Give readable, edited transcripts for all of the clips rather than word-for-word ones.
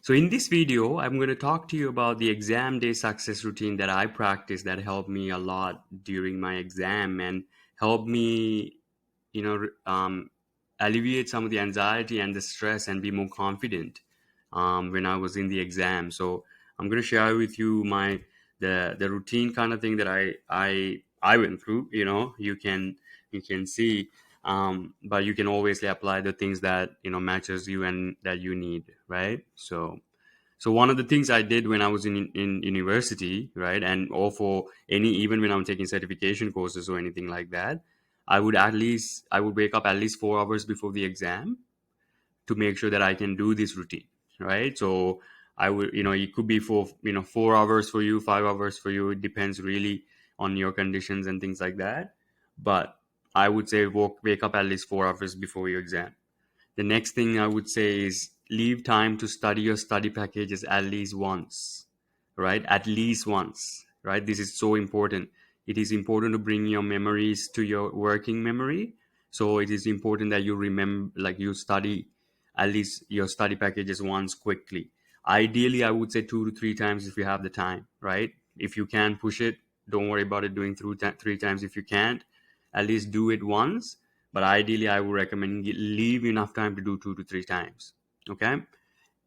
So in this video, I'm going to talk to you about the exam day success routine that I practice that helped me a lot during my exam and helped me, you know, um, alleviate some of the anxiety and the stress and be more confident when I was in the exam. So I'm going to share with you the routine kind of thing that I went through. You can see, but you can always apply the things that matches you and that you need, right? So one of the things I did when I was in university, right, and or for any even when I'm taking certification courses or anything like that, I would wake up at least 4 hours before the exam to make sure that I can do this routine, right? So I would, it could be for 4 hours for you, 5 hours for you. It depends really on your conditions and things like that. But I would say wake up at least 4 hours before your exam. The next thing I would say is leave time to study your study packages at least once, right? At least once, right? This is so important. It is important to bring your memories to your working memory. So it is important that you remember, like you study at least your study packages once quickly. Ideally, I would say 2 to 3 times if you have the time, right? If you can push it, don't worry about it doing through 3 times. If you can't, at least do it once, but ideally I would recommend leave enough time to do 2 to 3 times. Okay.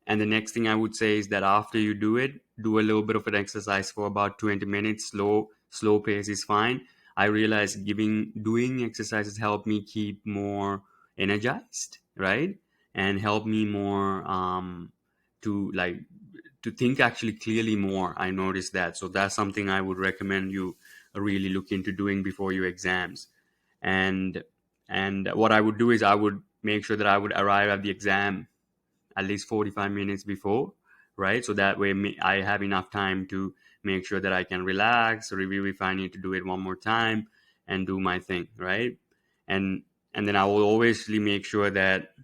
And the next thing I would say is that after you do it, do a little bit of an exercise for about 20 minutes. Slow pace is fine. I realize doing exercises help me keep more energized, right? And help me more to like to think actually clearly more. I noticed that. So that's something I would recommend you really look into doing before your exams. And and what I would do is I would make sure that I would arrive at the exam at least 45 minutes before, right? So that way I have enough time to make sure that I can relax, review if I need to do it one more time, and do my thing, right? And and then I will always make sure that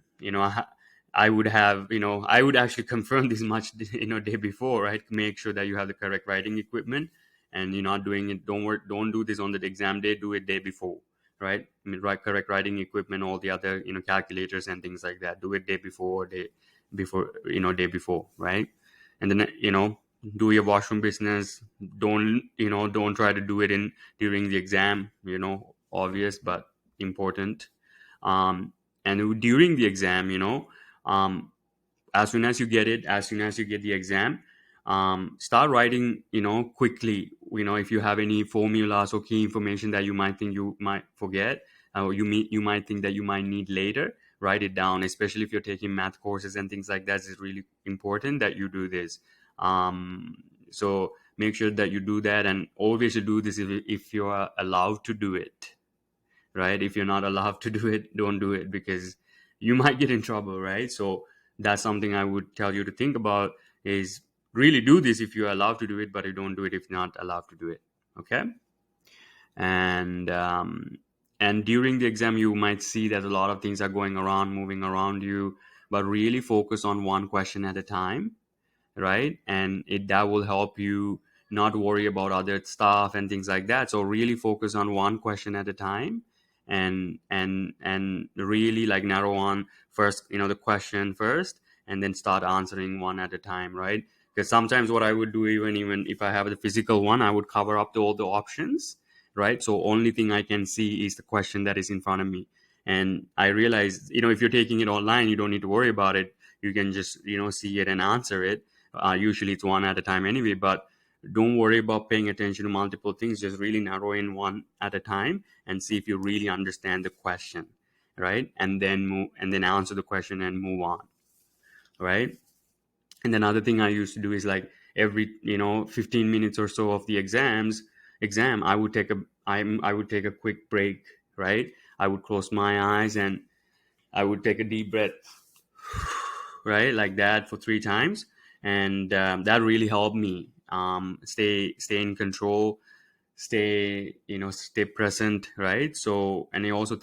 I would have, I would actually confirm this much day before, right? Make sure that you have the correct writing equipment, and you're not doing it. Don't do this on the exam day. Do it day before, right? I mean, correct writing equipment, all the other calculators and things like that. Do it day before, right? And then do your washroom business. Don't try to do it in during the exam. Obvious but important. um and during the exam, um as soon as you get the exam, start writing quickly. If you have any formulas or key information that you might think you might forget, or you might think that you might need later, write it down. Especially if you're taking math courses and things like that, it's really important that you do this. So make sure that you do that, and always should do this if you are allowed to do it, right? If you're not allowed to do it, don't do it, because you might get in trouble, right? So that's something I would tell you to think about, is really do this if you're allowed to do it, but you don't do it if not allowed to do it. Okay. And um, and during the exam you might see that a lot of things are going around, moving around you, but really focus on one question at a time, right? And that will help you not worry about other stuff and things like that. So really focus on one question at a time, and really like narrow on first, the question first, and then start answering one at a time, right? Because sometimes what I would do, even if I have the physical one, I would cover up all the options, right? So only thing I can see is the question that is in front of me. And I realize, if you're taking it online, you don't need to worry about it. You can just see it and answer it. Usually it's one at a time anyway, but don't worry about paying attention to multiple things. Just really narrow in one at a time and see if you really understand the question, right? And then answer the question and move on, right? And then other thing I used to do is like every 15 minutes or so of the exam, I would take a quick break, right? I would close my eyes and I would take a deep breath, right, like that for 3 times. And that really helped me stay in control, stay present, right? So, and I also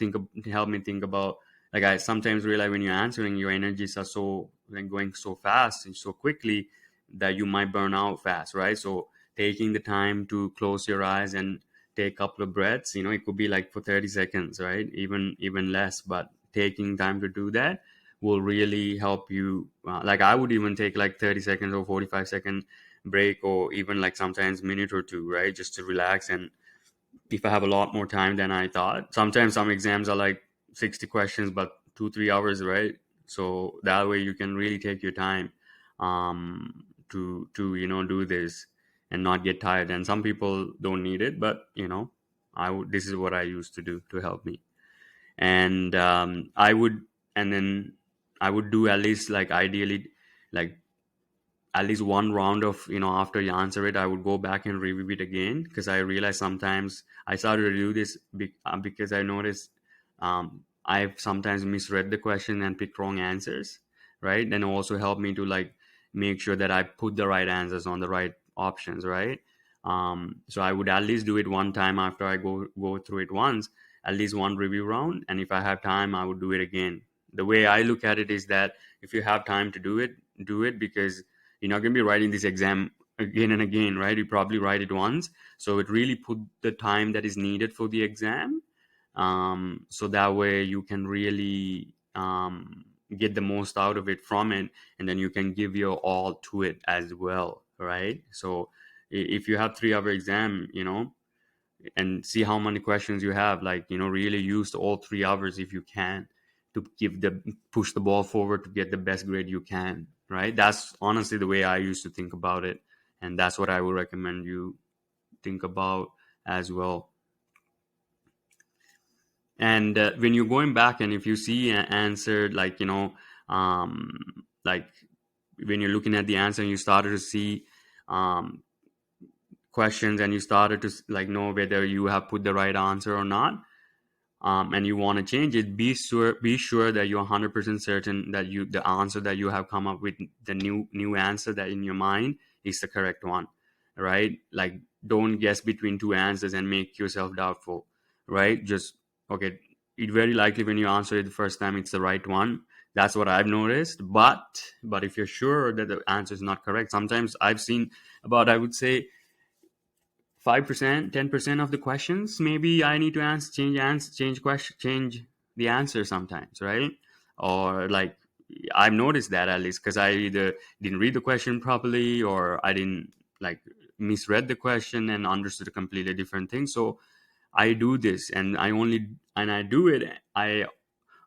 help me think about, like, I sometimes realize when you're answering, your energies are so like going so fast and so quickly that you might burn out fast, right? So taking the time to close your eyes and take a couple of breaths, it could be like for 30 seconds, right? Even less, but taking time to do that will really help you. Like I would even take like 30 seconds or 45-second break, or even like sometimes minute or two, right, just to relax. And if I have a lot more time than I thought, sometimes some exams are like 60 questions but 2-3 hours, right? So that way you can really take your time to do this and not get tired. And some people don't need it, but this is what I used to do to help me. And and then I would do at least, like, ideally, like at least one round of, after you answer it, I would go back and review it again, because I realized sometimes I started to do this because I noticed I've sometimes misread the question and picked wrong answers, right? Then it also helped me to, like, make sure that I put the right answers on the right options, right? So I would at least do it one time after I go through it once, at least one review round. And if I have time, I would do it again. The way I look at it is that if you have time to do it, do it, because you're not going to be writing this exam again and again, right? You probably write it once. So it really put the time that is needed for the exam. So that way you can really get the most out of it from it. And then you can give your all to it as well, right? So if you have 3 hour exam, and see how many questions you have, like, really use all 3 hours if you can, to push the ball forward to get the best grade you can, right? That's honestly the way I used to think about it, and that's what I would recommend you think about as well. And when you're going back, and if you see an answer, like, like, when you're looking at the answer and you started to see um, questions, and you started to, like, know whether you have put the right answer or not, and you want to change it, be sure that you're 100% certain that the answer that you have come up with, the new answer that in your mind, is the correct one, right? Like, don't guess between two answers and make yourself doubtful, right? Just, okay, it very likely when you answer it the first time, it's the right one. That's what I've noticed. But if you're sure that the answer is not correct, sometimes I've seen about, I would say, 5%, 10% of the questions, maybe I need to change the answer sometimes, right? Or, like, I've noticed that, at least because I either didn't read the question properly, or I didn't, like, misread the question and understood a completely different thing. So I do this, and I do it. I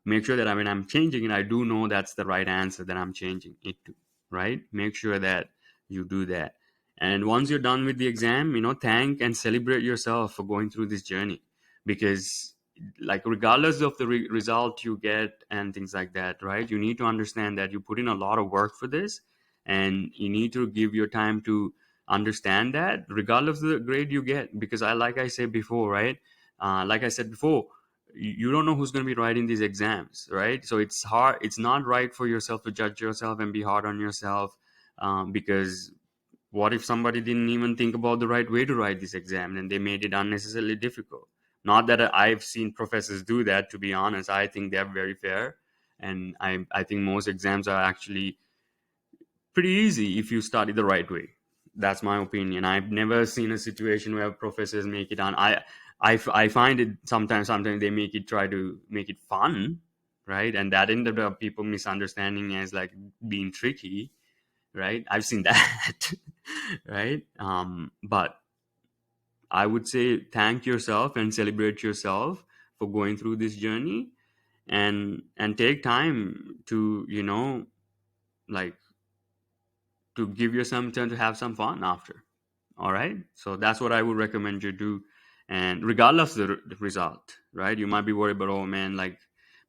make sure that when I'm changing it, I do know that's the right answer that I'm changing it to, right? Make sure that you do that. And once you're done with the exam, thank and celebrate yourself for going through this journey, because, like, regardless of the result you get and things like that, right? You need to understand that you put in a lot of work for this, and you need to give your time to understand that, regardless of the grade you get. Because like I said before, right? Like I said before, you don't know who's going to be writing these exams, right? So it's not right for yourself to judge yourself and be hard on yourself, because what if somebody didn't even think about the right way to write this exam, and they made it unnecessarily difficult? Not that I've seen professors do that, to be honest. I think they're very fair, and I think most exams are actually pretty easy if you study the right way. That's my opinion. I've never seen a situation where professors make it on. I find it sometimes they make it, try to make it fun, right? And that ended up people misunderstanding as, like, being tricky, right? I've seen that, right? But I would say thank yourself and celebrate yourself for going through this journey, and take time to, like, to give you some time to have some fun after. All right, so that's what I would recommend you do. And regardless of the result, right, you might be worried about, oh man, like,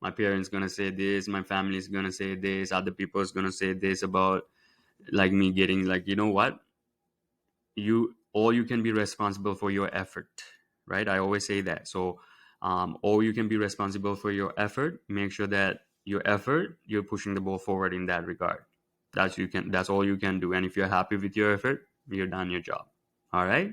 my parents gonna say this, my family is gonna say this, other people is gonna say this about, like, me getting, like, you know what, you can be responsible for your effort, right? I always say that. So all you can be responsible for your effort. Make sure that your effort, you're pushing the ball forward in that regard. That's all you can do. And if you're happy with your effort, you're done your job. All right.